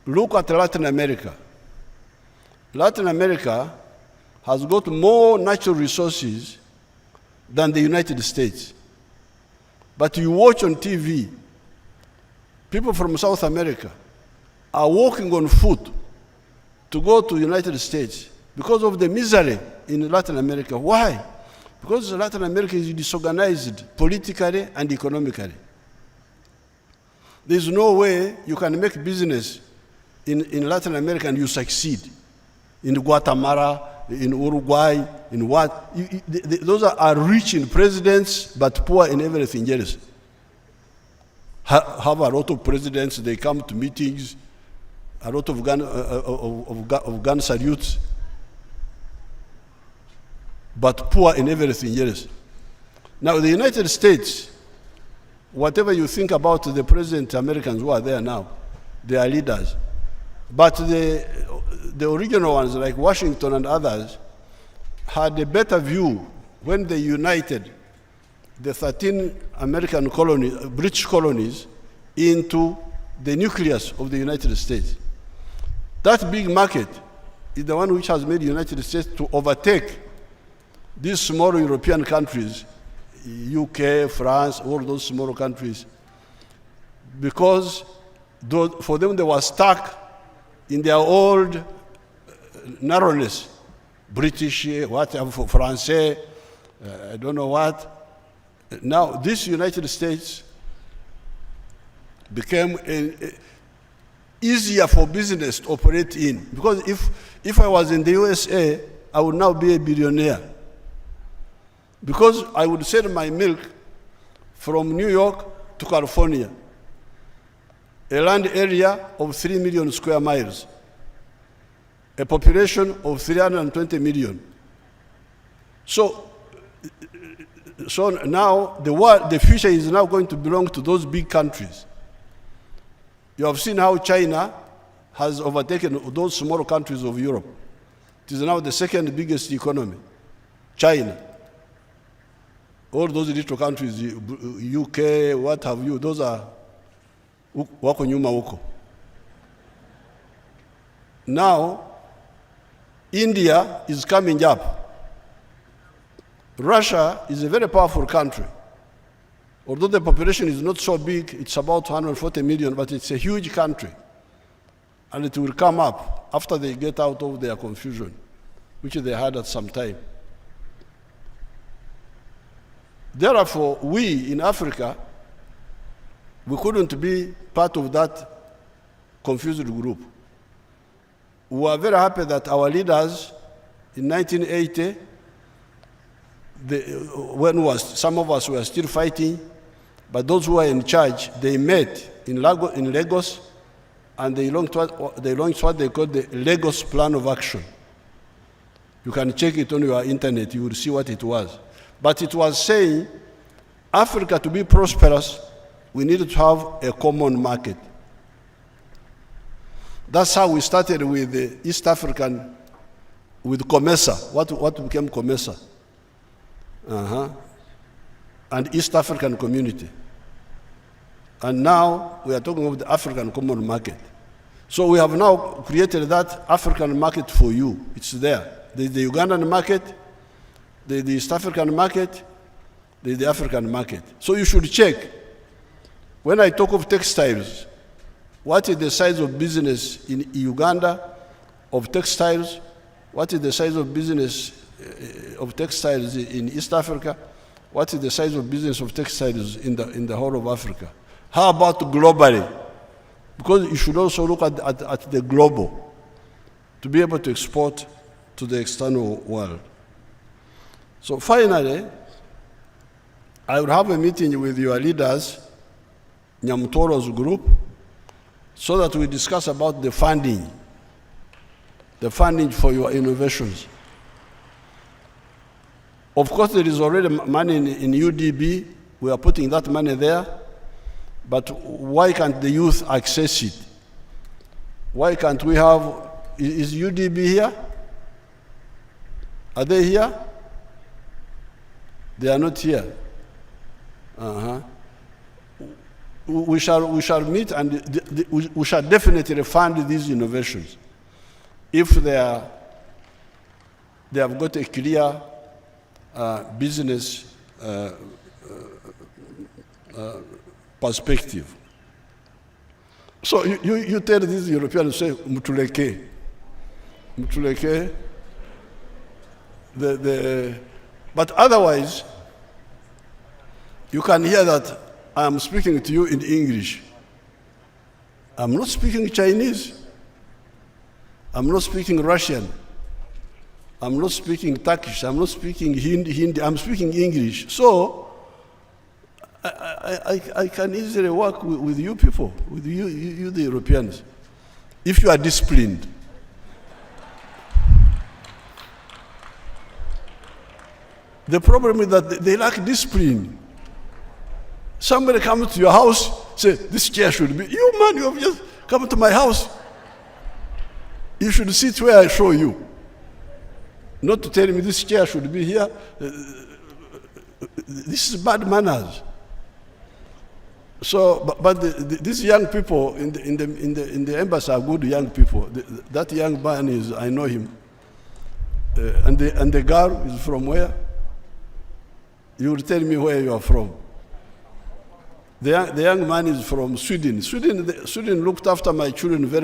Look at Latin America. Latin America has got more natural resources than the United States. But you watch on TV, people from South America are walking on foot to go to the United States because of the misery in Latin America. Why? Because Latin America is disorganized politically and economically. There's no way you can make business in Latin America and you succeed. In Guatemala, in Uruguay, in what? Those are rich in presidents, but poor in everything else. Have a lot of presidents, they come to meetings, a lot of gun salutes, but poor in everything else. Now, the United States, whatever you think about the President Americans who are there now, they are leaders. But the original ones, like Washington and others, had a better view when they united the 13 American colonies, British colonies, into the nucleus of the United States. That big market is the one which has made the United States to overtake these small European countries, UK, France, all those small countries, because for them they were stuck in their old narrowness. British, whatever, Francais, I don't know what. Now, this United States became easier for business to operate in. Because if I was in the USA, I would now be a billionaire. Because I would sell my milk from New York to California, a land area of 3 million square miles, a population of 320 million. So now the future is now going to belong to those big countries. You have seen how China has overtaken those small countries of Europe. It is now the second biggest economy, China. All those little countries, UK, what have you, those are wako nyuma huko. Now, India is coming up. Russia is a very powerful country. Although the population is not so big, it's about 140 million, but it's a huge country. And it will come up after they get out of their confusion, which they had at some time. Therefore, we in Africa, we couldn't be part of that confused group. We were very happy that our leaders in 1980, when some of us were still fighting, but those who were in charge, they met in Lagos, and they launched what they call the Lagos Plan of Action. You can check it on your internet, you will see what it was. But it was saying, Africa to be prosperous, we needed to have a common market. That's how we started with the East African, with COMESA, what became COMESA. And East African Community. And now we are talking about the African Common Market. So we have now created that African market for you. It's there. There's the Ugandan market, there's the East African market, there's the African market. So you should check. When I talk of textiles, what is the size of business in Uganda of textiles? What is the size of business of textiles in East Africa? What is the size of business of textiles in the whole of Africa? How about globally? Because you should also look at the global to be able to export to the external world. So finally, I will have a meeting with your leaders, Nyamutoro's group, so that we discuss about the funding for your innovations. Of course, there is already money in UDB. We are putting that money there. But why can't the youth access it? Why can't we have, is UDB here? Are they here? They are not here. we shall meet, and we shall definitely fund these innovations if they have got a clear business perspective. So you tell these Europeans, say, mutuleke, but otherwise, you can hear that I am speaking to you in English. I'm not speaking Chinese. I'm not speaking Russian. I'm not speaking Turkish. I'm not speaking Hindi. I'm speaking English. So I can easily work with you people, with you the Europeans, if you are disciplined. The problem is that they lack discipline. Somebody comes to your house, say, this chair should be, you man, you have just come to my house. You should sit where I show you. Not to tell me this chair should be here. This is bad manners. So, but these young people in the embassy are good young people. That young man is, I know him. And the girl is from where? You will tell me where you are from. The young man is from Sweden. Sweden looked after my children very well.